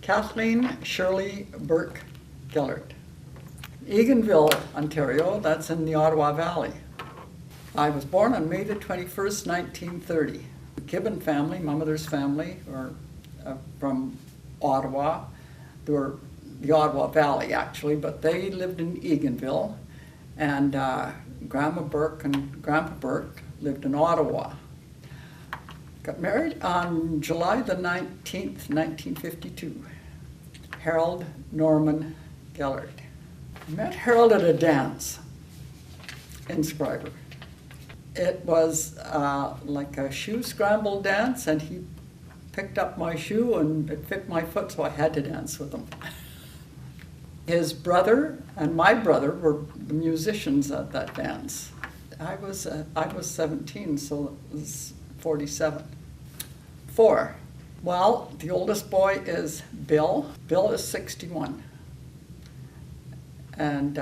Kathleen Shirley Burke Gellert. Eganville, Ontario, that's in the Ottawa Valley. I was born on May the 21st, 1930. The Gibbon family, my mother's family, were from Ottawa. They were the Ottawa Valley, actually, but they lived in Eganville. And Grandma Burke and Grandpa Burke lived in Ottawa. Got married on July the 19th, 1952. Harold Norman Gellert. I met Harold at a dance in Schreiber. It was like a shoe scramble dance, and he picked up my shoe and it fit my foot, so I had to dance with him. His brother and my brother were the musicians at that dance. I was 17, so it was 47. 4. Well, the oldest boy is Bill. Bill is 61. And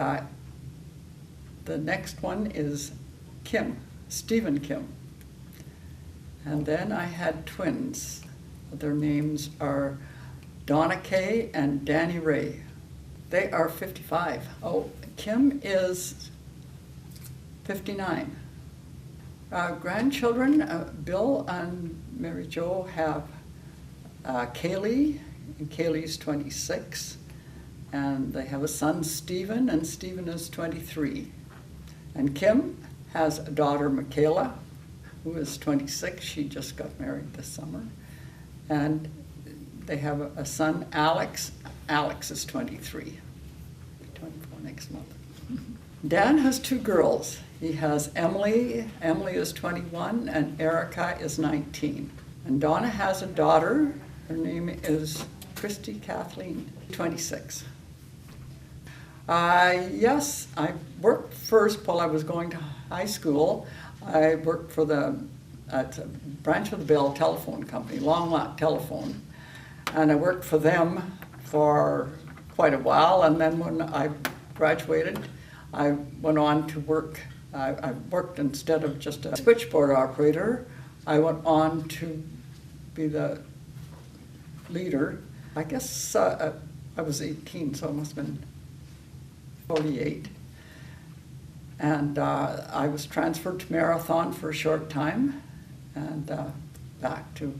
the next one is Kim, Stephen Kim. And then I had twins. Their names are Donna Kay and Danny Ray. They are 55. Oh, Kim is 59. Grandchildren, Bill and Mary Jo have Kaylee, and Kaylee's 26. And they have a son, Stephen, and Stephen is 23. And Kim has a daughter, Michaela, who is 26. She just got married this summer. And they have a son, Alex. Alex is 23. 24 next month. Dan has 2 girls. He has Emily. Emily is 21, and Erica is 19. And Donna has a daughter. Her name is Christy Kathleen, 26. Yes, I worked first while I was going to high school. I worked for at a branch of the Bell Telephone Company, Long Lot Telephone. And I worked for them for quite a while. And then when I graduated, I went on to work. I worked instead of just a switchboard operator. I went on to be the leader. I guess I was 18, so it must have been 48. And I was transferred to Marathon for a short time, and back to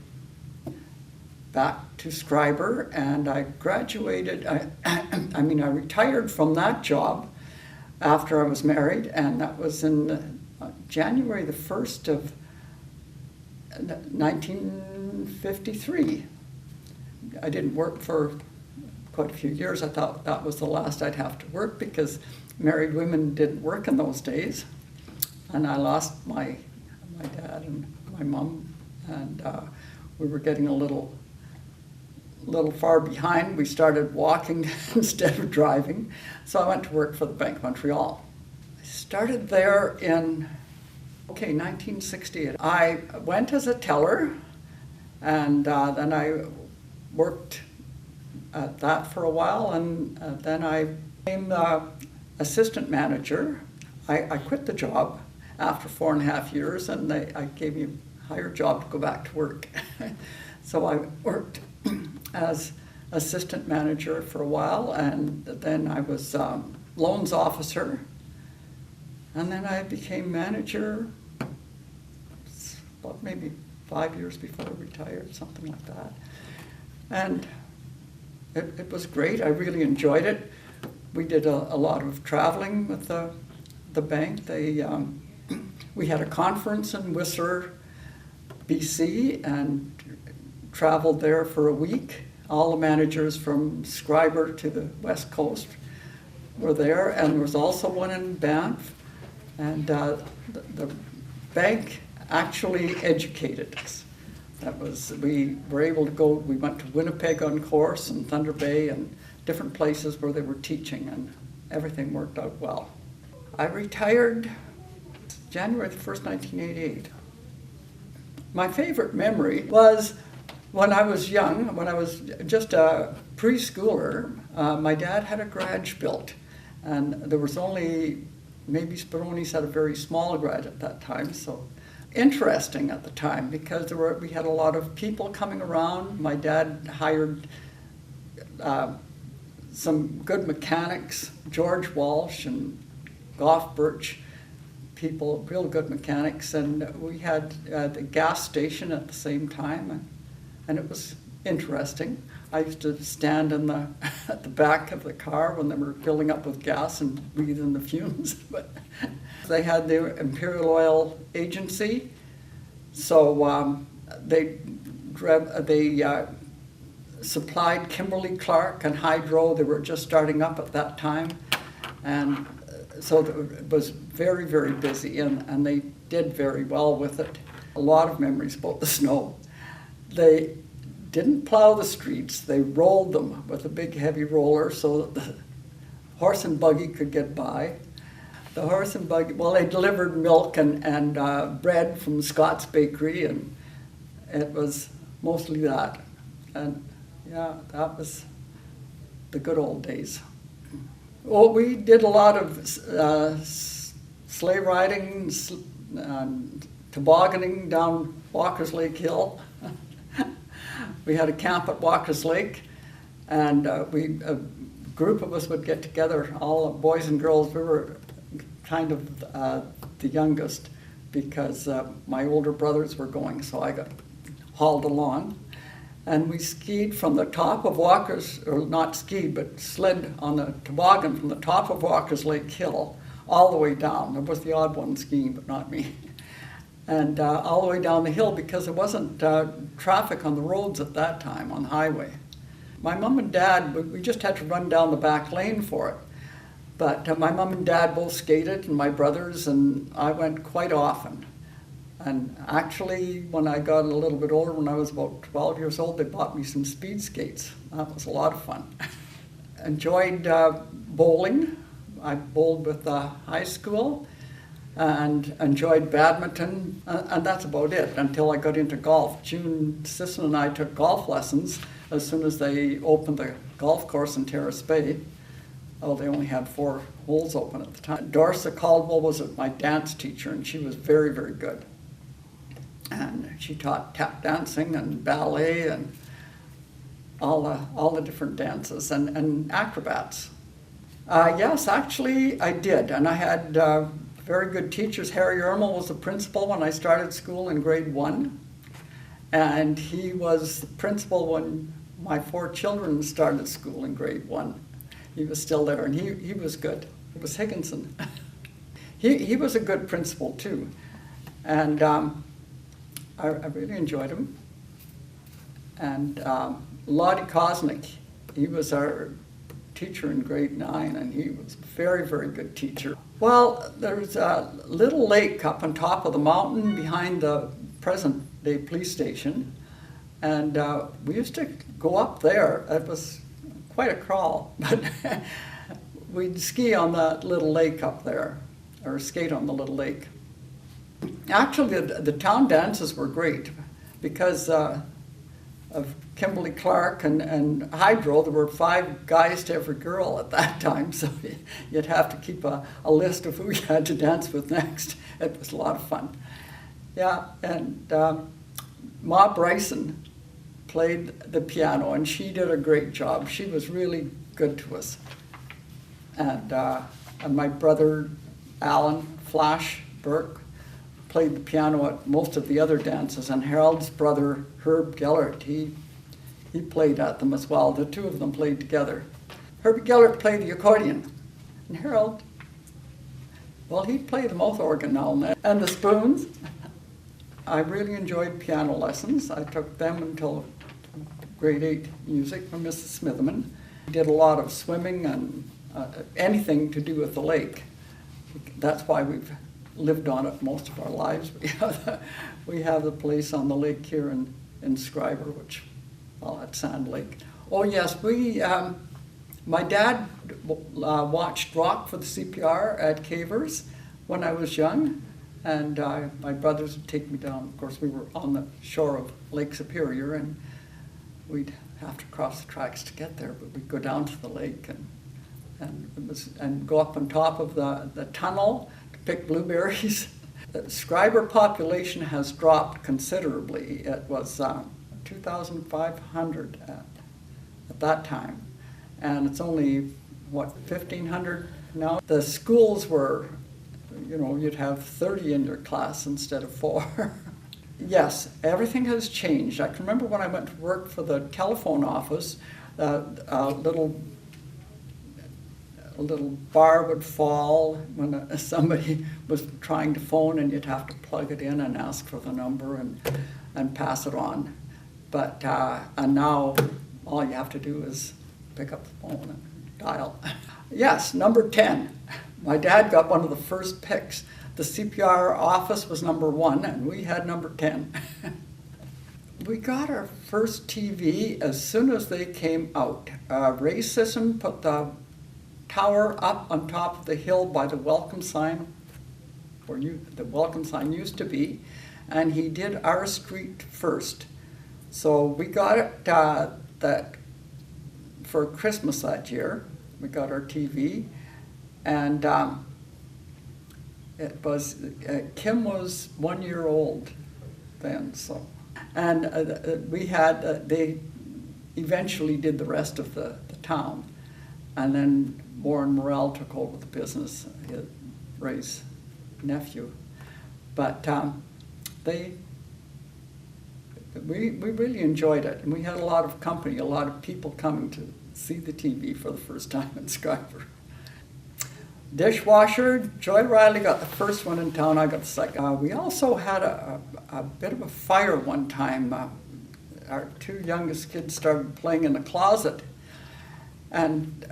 Schreiber, and I graduated. I retired from that job after I was married, and that was in January the 1st of 1953. I didn't work for quite a few years. I thought that was the last I'd have to work because married women didn't work in those days. And I lost my dad and my mom, and we were getting a little far behind. We started walking instead of driving. So I went to work for the Bank of Montreal. I started there in 1968. I went as a teller, and then I worked at that for a while, and then I became assistant manager. I quit the job after 4.5 years, and I gave me a higher job to go back to work. So I worked as assistant manager for a while, and then I was loans officer, and then I became manager about maybe 5 years before I retired, something like that. And it was great. I really enjoyed it. We did a lot of traveling with the bank. We had a conference in Whistler, BC, and traveled there for a week. All the managers from Schreiber to the West Coast were there, and there was also one in Banff. And the bank actually educated us. We were able to go. We went to Winnipeg on course and Thunder Bay and different places where they were teaching, and everything worked out well. I retired January the 1st, 1988. My favorite memory was when I was young, when I was just a preschooler. My dad had a garage built, and there was only, maybe Speroni's had a very small garage at that time, so interesting at the time because we had a lot of people coming around. My dad hired some good mechanics, George Walsh and Goff Birch, people, real good mechanics, and we had the gas station at the same time, and it was interesting. I used to stand in at the back of the car when they were filling up with gas and breathe in the fumes. But they had the Imperial Oil Agency, so they supplied Kimberly-Clark and Hydro. They were just starting up at that time, and so it was very, very busy, and they did very well with it. A lot of memories about the snow. They didn't plow the streets, they rolled them with a big heavy roller so that the horse and buggy could get by. The horse and buggy, well, they delivered milk and bread from Scott's Bakery, and it was mostly that. And yeah, that was the good old days. Well, we did a lot of sleigh riding, tobogganing down Walker's Lake Hill. We had a camp at Walker's Lake, and a group of us would get together, all boys and girls. We were kind of the youngest because my older brothers were going, so I got hauled along. And we skied from the top of Walker's, or not skied, but slid on the toboggan from the top of Walker's Lake Hill all the way down. There was the odd one skiing, but not me. And all the way down the hill because there wasn't traffic on the roads at that time, on the highway. My mom and dad, we just had to run down the back lane for it. But my mom and dad both skated, and my brothers, and I went quite often. And actually, when I got a little bit older, when I was about 12 years old, they bought me some speed skates. That was a lot of fun. Enjoyed bowling. I bowled with the high school, and enjoyed badminton, and that's about it until I got into golf. June Sisson and I took golf lessons as soon as they opened the golf course in Terrace Bay. Oh, they only had 4 holes open at the time. Dorsa Caldwell was my dance teacher, and she was very, very good. And she taught tap dancing and ballet and all the different dances and acrobats. Yes, actually I did, and I had very good teachers. Harry Ermel was the principal when I started school in grade 1, and he was the principal when my 4 children started school in grade 1. He was still there, and he was good. It was Higginson. He was a good principal too, and I really enjoyed him. And Lottie Kosnick, he was our teacher in grade 9, and he was a very, very good teacher. Well, there's a little lake up on top of the mountain behind the present-day police station, and we used to go up there. It was quite a crawl, but we'd ski on that little lake up there, or skate on the little lake. Actually, the town dances were great because of Kimberly-Clark and Hydro. There were 5 guys to every girl at that time, so you'd have to keep a list of who you had to dance with next. It was a lot of fun. Yeah, and Ma Bryson played the piano, and she did a great job. She was really good to us. And my brother Alan Flash Burke played the piano at most of the other dances, and Harold's brother Herb Gellert, he played at them as well. The 2 of them played together. Herb Gellert played the accordion, and Harold, well, he'd play the mouth organ now and then, and the spoons. I really enjoyed piano lessons. I took them until grade 8 music from Mrs. Smitherman. Did a lot of swimming and anything to do with the lake. That's why we've lived on it most of our lives. We have the place on the lake here in Schreiber, which, well, at Sand Lake. Oh yes, my dad watched rock for the CPR at Cavers when I was young, and my brothers would take me down. Of course, we were on the shore of Lake Superior, and we'd have to cross the tracks to get there, but we'd go down to the lake and go up on top of the tunnel to pick blueberries. The Schreiber population has dropped considerably. It was 2,500 at that time. And it's only, what, 1,500 now? The schools were, you'd have 30 in your class instead of 4. Yes, everything has changed. I can remember when I went to work for the telephone office, a little bar would fall when somebody was trying to phone, and you'd have to plug it in and ask for the number and pass it on. But and now all you have to do is pick up the phone and dial. Yes, number 10. My dad got one of the first picks. The CPR office was number 1, and we had number 10. We got our first TV as soon as they came out. Ray Sisson put the tower up on top of the hill by the welcome sign, where the welcome sign used to be, and he did our street first. So we got it that for Christmas that year. We got our TV, and it was Kim was 1 year old then. So, and we had they eventually did the rest of the town, and then Warren Morrell took over the business, Ray's nephew. But we really enjoyed it, and we had a lot of company, a lot of people coming to see the TV for the first time in Schreiber. Dishwasher, Joy Riley got the first one in town, I got the second. We also had a bit of a fire one time. Our 2 youngest kids started playing in the closet, and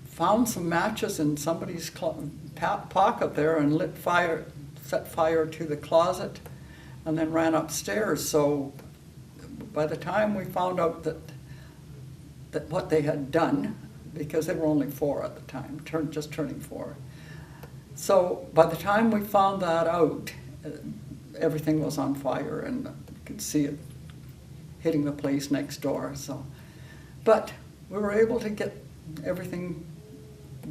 found some matches in somebody's pocket there and set fire to the closet, and then ran upstairs. So by the time we found out that what they had done, because they were only 4 at the time, just turning 4. So by the time we found that out, everything was on fire, and you could see it hitting the place next door. So, but we were able to get everything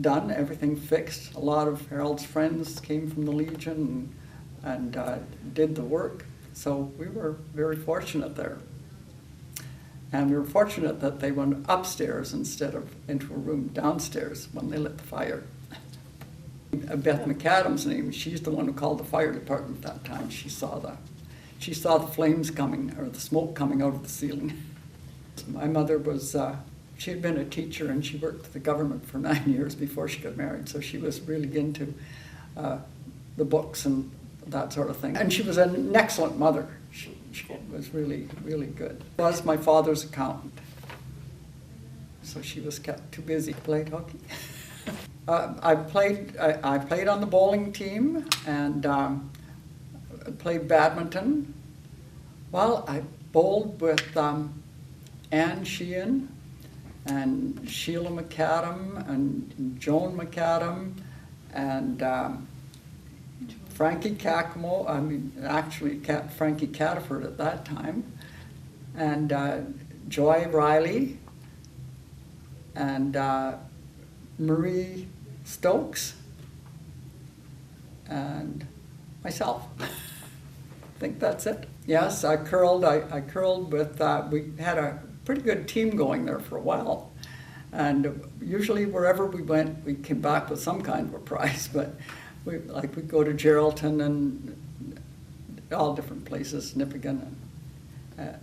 done, everything fixed. A lot of Harold's friends came from the Legion and did the work. So we were very fortunate there. And we were fortunate that they went upstairs instead of into a room downstairs when they lit the fire. Beth McAdam's name, she's the one who called the fire department that time. She saw the flames coming, or the smoke coming out of the ceiling. My mother was, she had been a teacher, and she worked for the government for 9 years before she got married, so she was really into the books and that sort of thing. And she was an excellent mother. She was really, really good. Was my father's accountant, so she was kept too busy. Played hockey. I played on the bowling team, and played badminton. Well, I bowled with Ann Sheehan and Sheila McAdam and Joan McAdam and Frankie Caccamo, actually Frankie Cataford at that time, and Joy Riley and Marie Stokes and myself. I think that's it. Yes, I curled with, we had a pretty good team going there for a while. And usually wherever we went, we came back with some kind of a prize, but we'd go to Geraldton and all different places, Nipigon.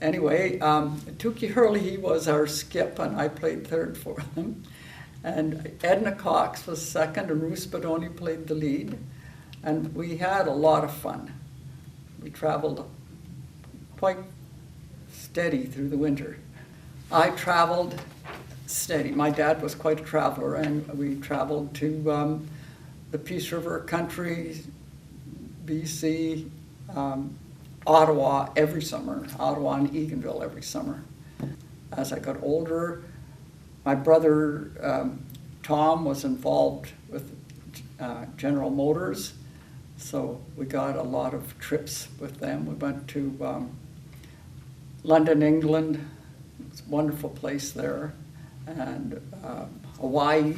Anyway, Tukey Hurley, he was our skip, and I played third for him. And Edna Cox was second, and Ruth Spadoni played the lead. And we had a lot of fun. We traveled quite steady through the winter. I traveled steady. My dad was quite a traveler, and we traveled to the Peace River country, BC, Ottawa every summer, Ottawa and Eganville every summer. As I got older, my brother Tom was involved with General Motors, so we got a lot of trips with them. We went to London, England. It's a wonderful place there, and Hawaii,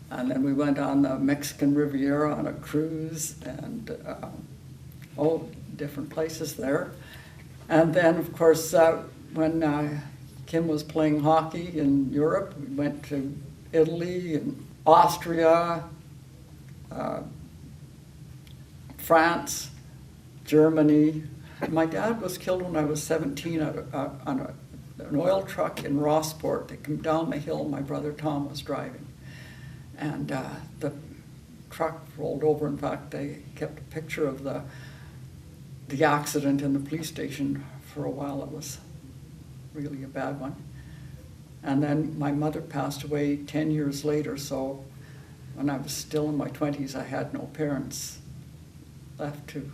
and then we went on the Mexican Riviera on a cruise, and different places there. And then, of course, when Kim was playing hockey in Europe. We went to Italy and Austria, France, Germany. My dad was killed when I was 17 on an oil truck in Rossport. They came down the hill. My brother Tom was driving. And the truck rolled over. In fact, they kept a picture of the accident in the police station for a while. It was really a bad one. And then my mother passed away 10 years later, so when I was still in my 20s, I had no parents left to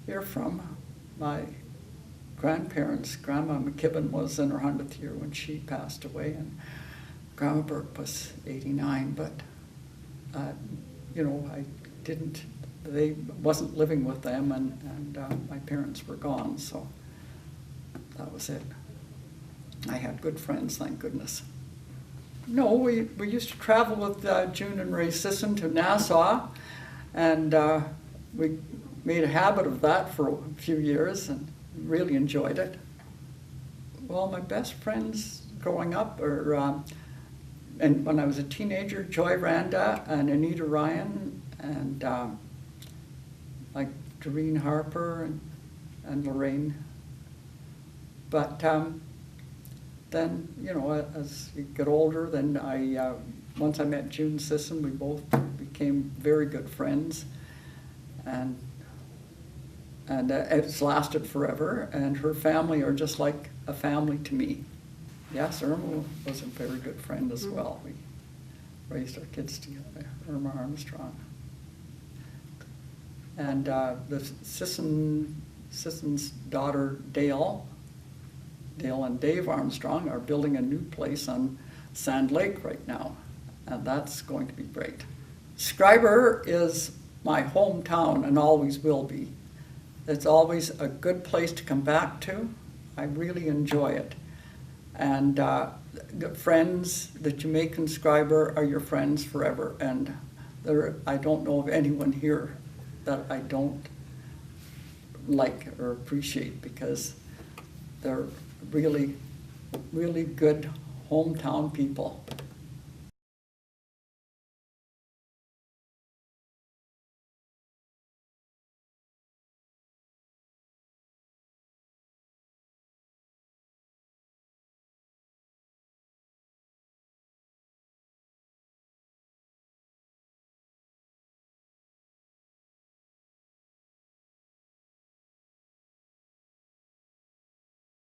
hear from. My grandparents, Grandma McKibben was in her 100th year when she passed away, and Grandma Burke was 89, but they wasn't living with them, and my parents were gone, so that was it. I had good friends, thank goodness. No, we used to travel with June and Ray Sisson to Nassau, and we made a habit of that for a few years and really enjoyed it. Well, my best friends growing up are, and when I was a teenager, Joy Randa and Anita Ryan, and like Doreen Harper and Lorraine. But then, as you get older, then once I met June Sisson, we both became very good friends, and it's lasted forever, and her family are just like a family to me. Yes, Irma was a very good friend as well. We raised our kids together, Irma Armstrong. And the Sisson's daughter, Dale and Dave Armstrong are building a new place on Sand Lake right now, and that's going to be great. Schreiber is my hometown and always will be. It's always a good place to come back to. I really enjoy it. And the friends that you make in Schreiber are your friends forever, and I don't know of anyone here that I don't like or appreciate, because they're really, really good hometown people.